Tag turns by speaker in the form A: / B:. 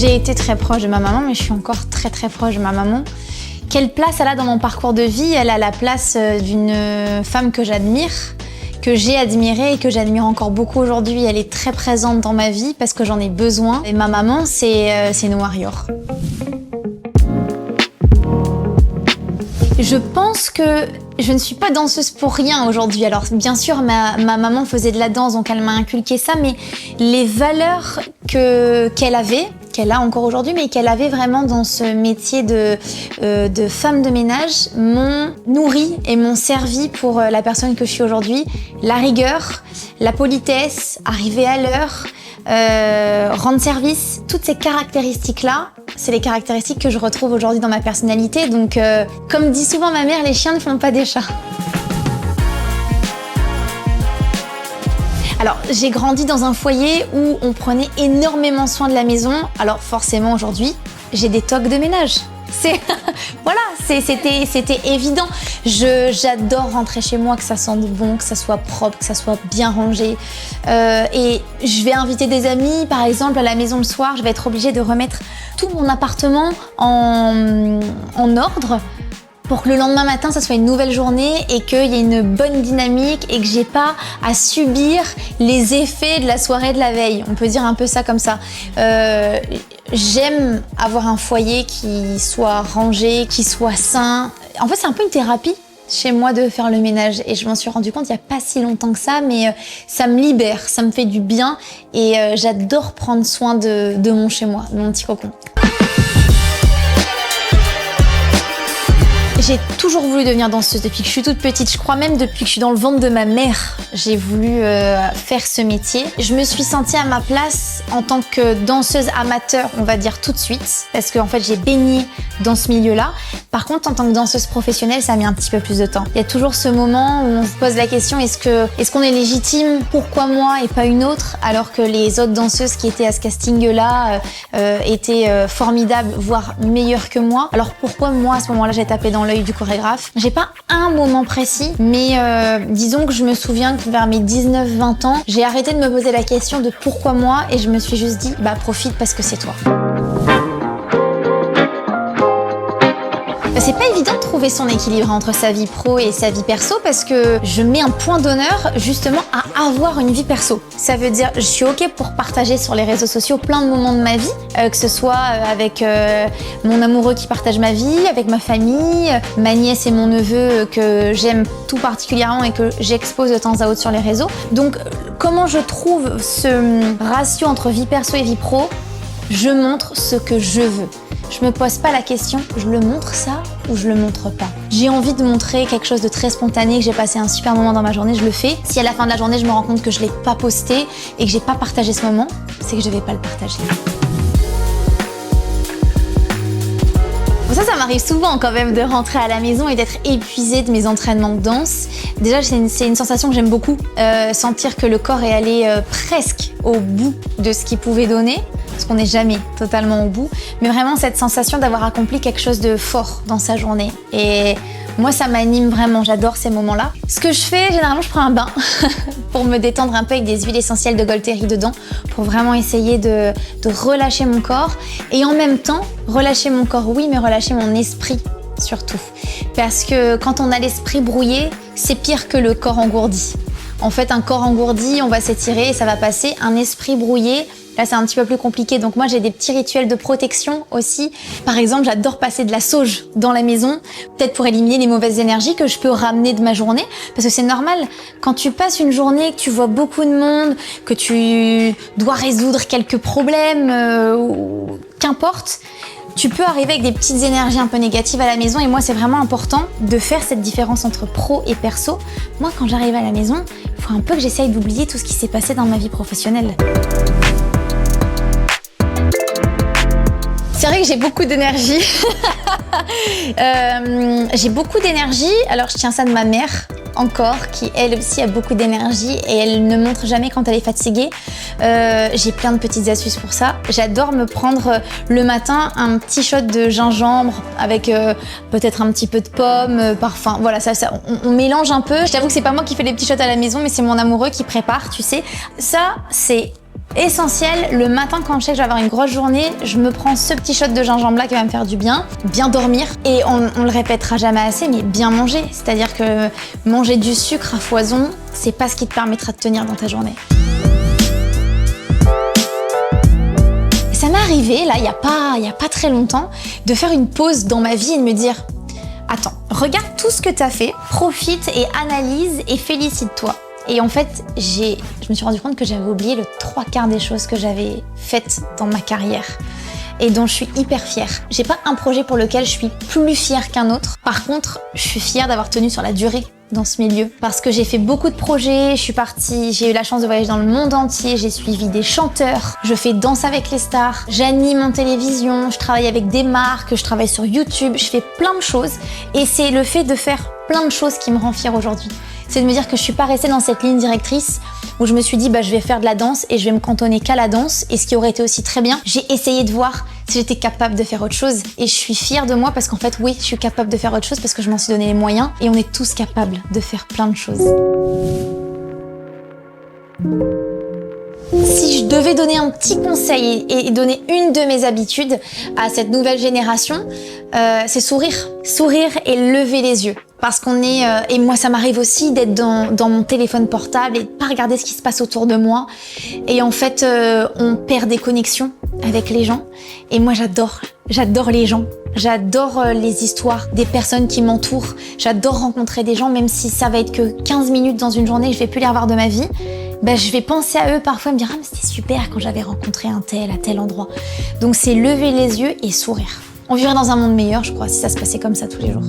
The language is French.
A: J'ai été très proche de ma maman, mais je suis encore très proche de ma maman. Quelle place elle a dans mon parcours de vie? Elle a la place d'une femme que j'admire, que j'ai admirée et que j'admire encore beaucoup aujourd'hui. Elle est très présente dans ma vie parce que j'en ai besoin. Et ma maman, c'est une warrior. Je pense que je ne suis pas danseuse pour rien aujourd'hui. Alors bien sûr, ma maman faisait de la danse, donc elle m'a inculqué ça, mais les valeurs qu'elle avait, qu'elle a encore aujourd'hui, mais qu'elle avait vraiment dans ce métier de femme de ménage, m'ont nourrie et m'ont servi pour la personne que je suis aujourd'hui. La rigueur, la politesse, arriver à l'heure, rendre service, toutes ces caractéristiques-là, c'est les caractéristiques que je retrouve aujourd'hui dans ma personnalité. Donc, comme dit souvent ma mère, les chiens ne font pas des chats. Alors, j'ai grandi dans un foyer où on prenait énormément soin de la maison. Alors, forcément, aujourd'hui, j'ai des tocs de ménage. Voilà, c'était évident. J'adore rentrer chez moi, que ça sente bon, que ça soit propre, que ça soit bien rangé. Et je vais inviter des amis, par exemple, à la maison le soir. Je vais être obligée de remettre tout mon appartement en ordre pour que le lendemain matin, ça soit une nouvelle journée et qu'il y ait une bonne dynamique et que j'ai pas à subir les effets de la soirée de la veille. On peut dire un peu ça comme ça. J'aime avoir un foyer qui soit rangé, qui soit sain. En fait, c'est un peu une thérapie chez moi de faire le ménage et je m'en suis rendu compte il n'y a pas si longtemps que ça, mais ça me libère, ça me fait du bien et j'adore prendre soin de mon chez moi, de mon petit cocon. J'ai toujours voulu devenir danseuse depuis que je suis toute petite. Je crois même depuis que je suis dans le ventre de ma mère, j'ai voulu faire ce métier. Je me suis sentie à ma place en tant que danseuse amateur, on va dire tout de suite, parce qu'en fait j'ai baigné dans ce milieu-là. Par contre, en tant que danseuse professionnelle, ça a mis un petit peu plus de temps. Il y a toujours ce moment où on se pose la question, est-ce qu'on est légitime? Pourquoi moi et pas une autre? Alors que les autres danseuses qui étaient à ce casting-là étaient formidables, voire meilleures que moi. Alors pourquoi moi, à ce moment-là, j'ai tapé dans l'œil du chorégraphe? J'ai pas un moment précis, mais disons que je me souviens que vers mes 19-20 ans, j'ai arrêté de me poser la question de pourquoi moi et je me suis juste dit, bah profite parce que c'est toi. C'est pas évident de trouver son équilibre entre sa vie pro et sa vie perso parce que je mets un point d'honneur justement à avoir une vie perso. Ça veut dire je suis ok pour partager sur les réseaux sociaux plein de moments de ma vie, que ce soit avec mon amoureux qui partage ma vie, avec ma famille, ma nièce et mon neveu que j'aime tout particulièrement et que j'expose de temps à autre sur les réseaux. Donc comment je trouve ce ratio entre vie perso et vie pro? Je montre ce que je veux. Je me pose pas la question, je le montre ça ou je le montre pas. J'ai envie de montrer quelque chose de très spontané, que j'ai passé un super moment dans ma journée, je le fais. Si à la fin de la journée, je me rends compte que je l'ai pas posté et que j'ai pas partagé ce moment, c'est que je vais pas le partager. Ça m'arrive souvent quand même de rentrer à la maison et d'être épuisée de mes entraînements de danse. Déjà, c'est une sensation que j'aime beaucoup. Sentir que le corps est allé presque au bout de ce qu'il pouvait donner. Parce qu'on n'est jamais totalement au bout. Mais vraiment cette sensation d'avoir accompli quelque chose de fort dans sa journée. Et moi, ça m'anime vraiment. J'adore ces moments-là. Ce que je fais, généralement, je prends un bain pour me détendre un peu avec des huiles essentielles de Golteri dedans. Pour vraiment essayer de relâcher mon corps. Et en même temps, relâcher mon corps, oui, mais relâcher mon esprit surtout. Parce que quand on a l'esprit brouillé, c'est pire que le corps engourdi. En fait, un corps engourdi, on va s'étirer et ça va passer. Un esprit brouillé, là, c'est un petit peu plus compliqué. Donc moi, j'ai des petits rituels de protection aussi. Par exemple, j'adore passer de la sauge dans la maison, peut-être pour éliminer les mauvaises énergies que je peux ramener de ma journée. Parce que c'est normal, quand tu passes une journée, que tu vois beaucoup de monde, que tu dois résoudre quelques problèmes, ou qu'importe, tu peux arriver avec des petites énergies un peu négatives à la maison et moi c'est vraiment important de faire cette différence entre pro et perso. Moi quand j'arrive à la maison, il faut un peu que j'essaye d'oublier tout ce qui s'est passé dans ma vie professionnelle. C'est vrai que j'ai beaucoup d'énergie. J'ai beaucoup d'énergie, alors je tiens ça de ma mère encore, qui elle aussi a beaucoup d'énergie et elle ne montre jamais quand elle est fatiguée. J'ai plein de petites astuces pour ça. J'adore me prendre le matin un petit shot de gingembre avec peut-être un petit peu de pomme, parfum. Voilà, on mélange un peu. Je t'avoue que c'est pas moi qui fais les petits shots à la maison, mais c'est mon amoureux qui prépare, tu sais. Ça, c'est Essentiel, le matin quand je sais que je vais avoir une grosse journée, je me prends ce petit shot de gingembre là qui va me faire du bien, bien dormir, et on le répétera jamais assez, mais bien manger. C'est-à-dire que manger du sucre à foison, c'est pas ce qui te permettra de tenir dans ta journée. Ça m'est arrivé, là, il y a pas très longtemps, de faire une pause dans ma vie et de me dire « Attends, regarde tout ce que t'as fait, profite et analyse et félicite-toi. » Et en fait, je me suis rendu compte que j'avais oublié le 3/4 des choses que j'avais faites dans ma carrière et dont je suis hyper fière. J'ai pas un projet pour lequel je suis plus fière qu'un autre. Par contre, je suis fière d'avoir tenu sur la durée dans ce milieu parce que j'ai fait beaucoup de projets, j'ai eu la chance de voyager dans le monde entier, j'ai suivi des chanteurs, je fais Danse avec les stars, j'anime en télévision, je travaille avec des marques, je travaille sur YouTube, je fais plein de choses et c'est le fait de faire plein de choses qui me rend fière aujourd'hui. C'est de me dire que je suis pas restée dans cette ligne directrice où je me suis dit je vais faire de la danse et je vais me cantonner qu'à la danse, et ce qui aurait été aussi très bien, j'ai essayé de voir si j'étais capable de faire autre chose et je suis fière de moi parce qu'en fait oui, je suis capable de faire autre chose parce que je m'en suis donné les moyens et on est tous capables de faire plein de choses. Si je devais donner un petit conseil et donner une de mes habitudes à cette nouvelle génération, c'est sourire. Sourire et lever les yeux. Parce qu'on est, et moi ça m'arrive aussi d'être dans mon téléphone portable et de pas regarder ce qui se passe autour de moi. Et en fait, on perd des connexions avec les gens. Et moi j'adore les gens. J'adore les histoires des personnes qui m'entourent. J'adore rencontrer des gens, même si ça va être que 15 minutes dans une journée, je vais plus les revoir de ma vie. Je vais penser à eux parfois et me dire « Ah mais c'était super quand j'avais rencontré un tel à tel endroit ». Donc c'est lever les yeux et sourire. On vivrait dans un monde meilleur, je crois, si ça se passait comme ça tous les jours.